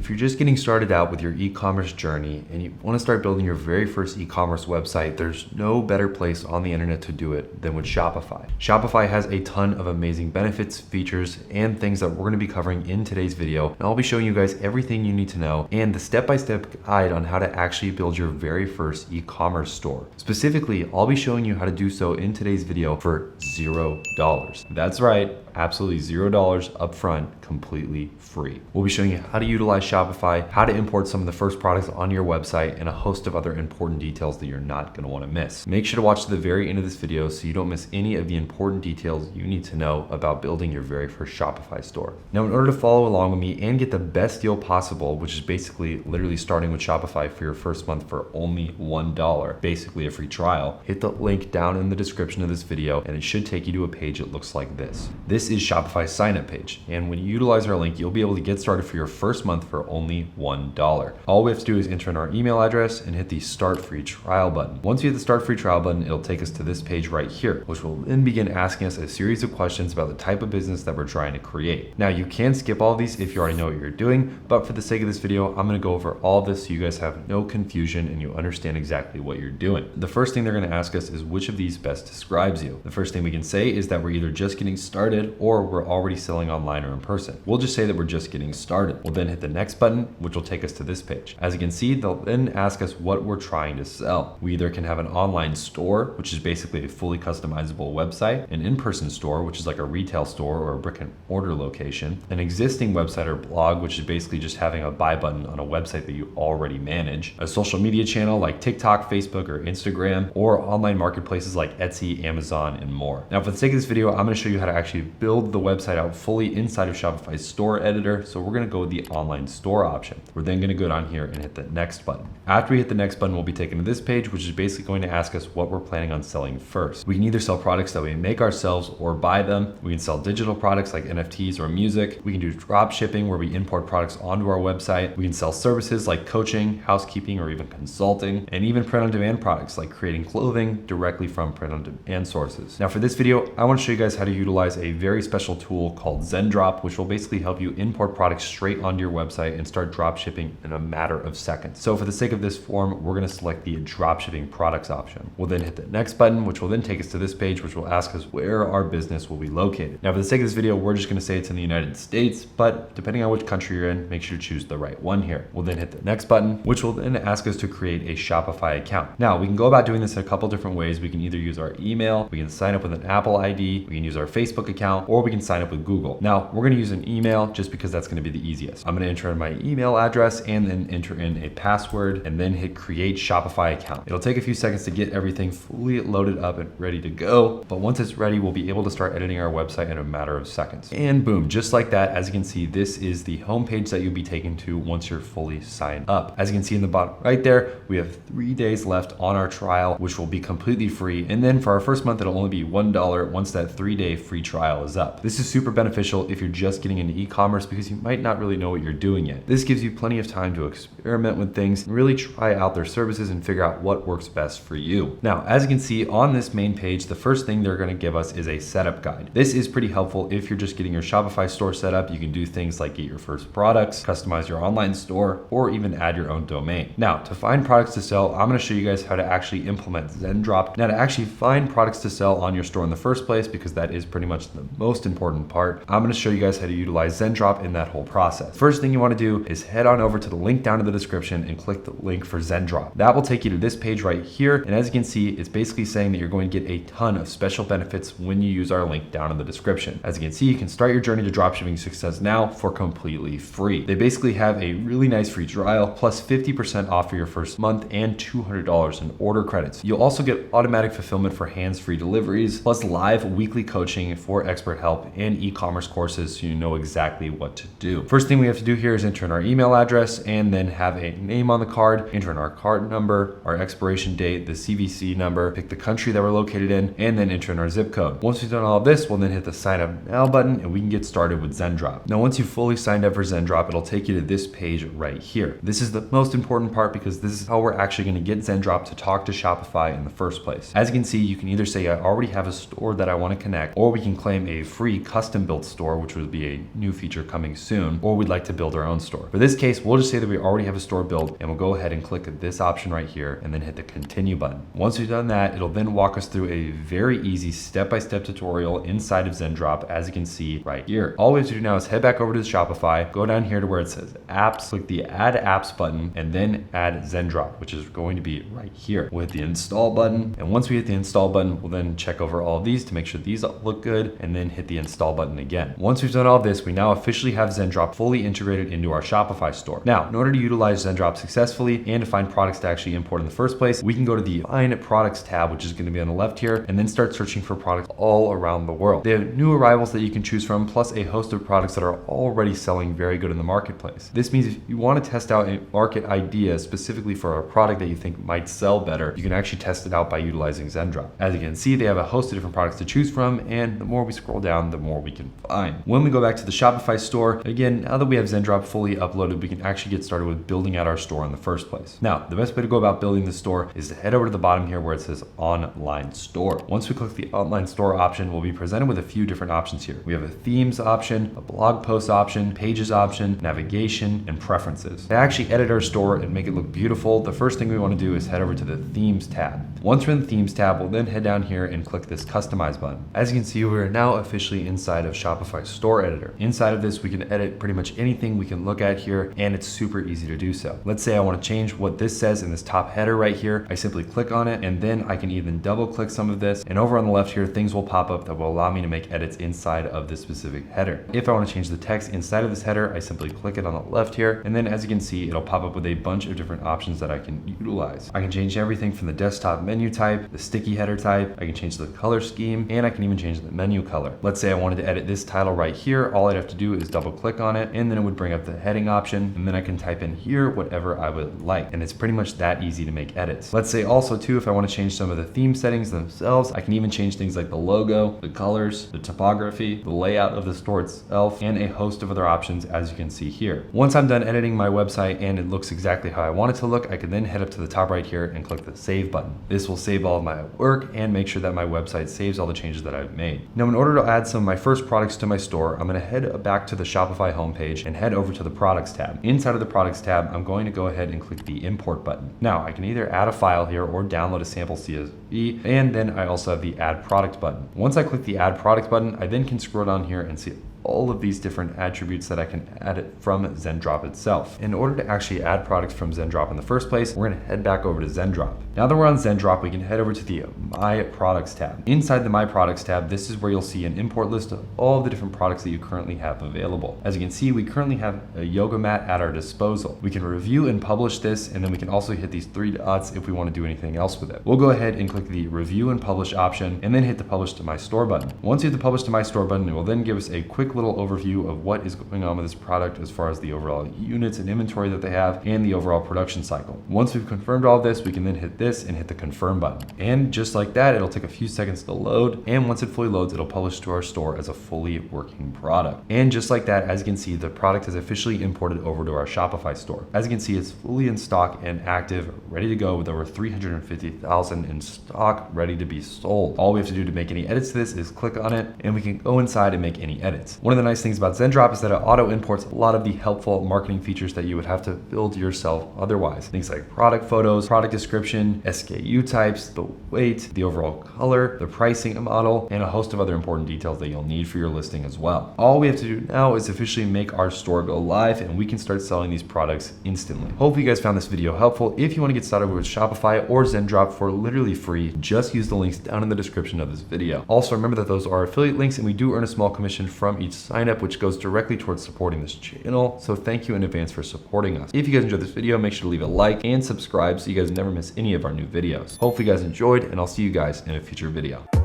If you're just getting started out with your e-commerce journey and you want to start building your very first e-commerce website, there's no better place on the internet to do it than with Shopify. Shopify has a ton of amazing benefits, features, and things that we're going to be covering in today's video. And I'll be showing you guys everything you need to know and the step-by-step guide on how to actually build your very first e-commerce store. Specifically, I'll be showing you how to do so in today's video for $0. That's right, absolutely $0 upfront, completely free. We'll be showing you how to utilize Shopify, how to import some of the first products on your website, and a host of other important details that you're not going to want to miss. Make sure to watch to the very end of this video so you don't miss any of the important details you need to know about building your very first Shopify store. Now, in order to follow along with me and get the best deal possible, which is basically literally starting with Shopify for your first month for only $1, basically a free trial, hit the link down in the description of this video and it should take you to a page that looks like this. This is Shopify's sign up page, and when you utilize our link, you'll be able to get started for your first month for only $1. All we have to do is enter in our email address and hit the start free trial button. Once you hit the start free trial button, it'll take us to this page right here, which will then begin asking us a series of questions about the type of business that we're trying to create. Now, you can skip all of these if you already know what you're doing, but for the sake of this video, I'm going to go over all of this so you guys have no confusion and you understand exactly what you're doing. The first thing they're going to ask us is which of these best describes you. The first thing we can say is that we're either just getting started or we're already selling online or in person. We'll just say that we're just getting started. We'll then hit the next button, which will take us to this page. As you can see, they'll then ask us what we're trying to sell. We either can have an online store, which is basically a fully customizable website, an in-person store, which is like a retail store or a brick and mortar location, an existing website or blog, which is basically just having a buy button on a website that you already manage, a social media channel like TikTok, Facebook, or Instagram, or online marketplaces like Etsy, Amazon, and more. Now, for the sake of this video, I'm going to show you how to actually build the website out fully inside of Shopify's store editor. So we're going to go with the online store option. We're then going to go down here and hit the next button. After we hit the next button, we'll be taken to this page, which is basically going to ask us what we're planning on selling first. We can either sell products that we make ourselves or buy them. We can sell digital products like NFTs or music. We can do drop shipping where we import products onto our website. We can sell services like coaching, housekeeping, or even consulting, and even print on demand products like creating clothing directly from print on demand sources. Now, for this video, I want to show you guys how to utilize a very special tool called Zendrop, which will basically help you import products straight onto your website and start drop shipping in a matter of seconds. So for the sake of this form, we're going to select the drop shipping products option. We'll then hit the next button, which will then take us to this page, which will ask us where our business will be located. Now, for the sake of this video, we're just going to say it's in the United States, but depending on which country you're in, make sure to choose the right one here. We'll then hit the next button, which will then ask us to create a Shopify account. Now, we can go about doing this in a couple different ways. We can either use our email, we can sign up with an Apple ID, we can use our Facebook account, or we can sign up with Google. Now, we're going to use an email just because that's going to be the easiest. I'm going to enter in my email address and then enter in a password and then hit create Shopify account. It'll take a few seconds to get everything fully loaded up and ready to go, but once it's ready, we'll be able to start editing our website in a matter of seconds. And boom, just like that, as you can see, this is the homepage that you'll be taken to once you're fully signed up. As you can see in the bottom right there, we have 3 days left on our trial, which will be completely free. And then for our first month, it'll only be $1 once that 3-day free trial is up. This is super beneficial if you're just getting into e-commerce because you might not really know what you're doing yet. This gives you plenty of time to experiment with things and really try out their services and figure out what works best for you. Now, as you can see on this main page, the first thing they're going to give us is a setup guide. This is pretty helpful if you're just getting your Shopify store set up. You can do things like get your first products, customize your online store, or even add your own domain. Now, to find products to sell, I'm going to show you guys how to actually implement Zendrop. Now, to actually find products to sell on your store in the first place, because that is pretty much the most important part, I'm going to show you guys how to utilize Zendrop in that whole process. First thing you want to do is head on over to the link down in the description and click the link for Zendrop. That will take you to this page right here. And as you can see, it's basically saying that you're going to get a ton of special benefits when you use our link down in the description. As you can see, you can start your journey to dropshipping success now for completely free. They basically have a really nice free trial plus 50% off for your first month and $200 in order credits. You'll also get automatic fulfillment for hands-free deliveries, plus live weekly coaching for expert help and e-commerce courses so you know exactly what to do. First thing we have to do here is enter in our email address and then have a name on the card, enter in our card number, our expiration date, the CVC number, pick the country that we're located in, and then enter in our zip code. Once we've done all of this, we'll then hit the sign up now button and we can get started with Zendrop. Now, once you've fully signed up for Zendrop, it'll take you to this page right here. This is the most important part because this is how we're actually going to get Zendrop to talk to Shopify in the first place. As you can see, you can either say I already have a store that I want to connect, or we can claim a free custom built store, which would be a new feature coming soon, or we'd like to build our own store. For this case, we'll just say that we already have a store built, and we'll go ahead and click this option right here and then hit the continue button. Once we've done that, it'll then walk us through a very easy step-by-step tutorial inside of Zendrop, as you can see right here. All we have to do now is head back over to Shopify, go down here to where it says apps, click the add apps button, and then add Zendrop, which is going to be right here. We'll hit the install button, and once we hit the install button, we'll then check over all of these to make sure these look good, and then hit the install button again. Once we've done all this, we now officially have Zendrop fully integrated into our Shopify store. Now, in order to utilize Zendrop successfully and to find products to actually import in the first place, we can go to the Find Products tab, which is going to be on the left here, and then start searching for products all around the world. They have new arrivals that you can choose from, plus a host of products that are already selling very good in the marketplace. This means if you want to test out a market idea specifically for a product that you think might sell better, you can actually test it out by utilizing Zendrop. As you can see, they have a host of different products to choose from, and the more we scroll down, the more we can find. When we go back to the Shopify store, again, now that we have Zendrop fully uploaded, we can actually get started with building out our store in the first place. Now, the best way to go about building the store is to head over to the bottom here where it says online store. Once we click the online store option, we'll be presented with a few different options here. We have a themes option, a blog post option, pages option, navigation, and preferences. To actually edit our store and make it look beautiful, the first thing we want to do is head over to the themes tab. Once we're in the themes tab, we'll then head down here and click this customize button. As you can see, we're now officially inside of Shopify store editor. Inside of this, we can edit pretty much anything we can look at here, and it's super easy to do so. Let's say I want to change what this says in this top header right here. I simply click on it, and then I can even double click some of this, and over on the left here, things will pop up that will allow me to make edits inside of this specific header. If I want to change the text inside of this header, I simply click it on the left here, and then as you can see, it'll pop up with a bunch of different options that I can utilize. I can change everything from the desktop menu type, the sticky header type, I can change the color scheme, and I can even change the menu color. Let's say I wanted to edit this title right here. All I'd have to do is double click on it, and then it would bring up the heading option, and then I can type in here whatever I would like. And it's pretty much that easy to make edits. Let's say also too, if I want to change some of the theme settings themselves, I can even change things like the logo, the colors, the typography, the layout of the store itself, and a host of other options, as you can see here. Once I'm done editing my website and it looks exactly how I want it to look, I can then head up to the top right here and click the save button. This will save all of my work and make sure that my website saves all the changes that I've made. Now, in order to add some of my first products to my store, I'm going to head back to the Shopify homepage and head over to the products tab. Inside of the products tab, I'm going to go ahead and click the import button. Now, I can either add a file here or download a sample CSV, and then I also have the add product button. Once I click the add product button, I then can scroll down here and see all of these different attributes that I can add it from Zendrop itself. In order to actually add products from Zendrop in the first place, we're going to head back over to Zendrop. Now that we're on Zendrop, we can head over to the My Products tab. Inside the My Products tab, this is where you'll see an import list of all of the different products that you currently have available. As you can see, we currently have a yoga mat at our disposal. We can review and publish this, and then we can also hit these three dots if we want to do anything else with it. We'll go ahead and click the review and publish option, and then hit the publish to my store button. Once you hit the publish to my store button, it will then give us a quick little overview of what is going on with this product as far as the overall units and inventory that they have and the overall production cycle. Once we've confirmed all this, we can then hit this and hit the confirm button. And just like that, it'll take a few seconds to load, and once it fully loads, it'll publish to our store as a fully working product. And just like that, as you can see, the product is officially imported over to our Shopify store. As you can see, it's fully in stock and active, ready to go with over 350,000 in stock, ready to be sold. All we have to do to make any edits to this is click on it, and we can go inside and make any edits. One of the nice things about Zendrop is that it auto imports a lot of the helpful marketing features that you would have to build yourself otherwise. Things like product photos, product description, SKU types, the weight, the overall color, the pricing model, and a host of other important details that you'll need for your listing as well. All we have to do now is officially make our store go live, and we can start selling these products instantly. Hope you guys found this video helpful. If you want to get started with Shopify or Zendrop for literally free, just use the links down in the description of this video. Also, remember that those are affiliate links, and we do earn a small commission from each sign up, which goes directly towards supporting this channel. So thank you in advance for supporting us. If you guys enjoyed this video, make sure to leave a like and subscribe so you guys never miss any of our new videos. Hopefully you guys enjoyed, and I'll see you guys in a future video.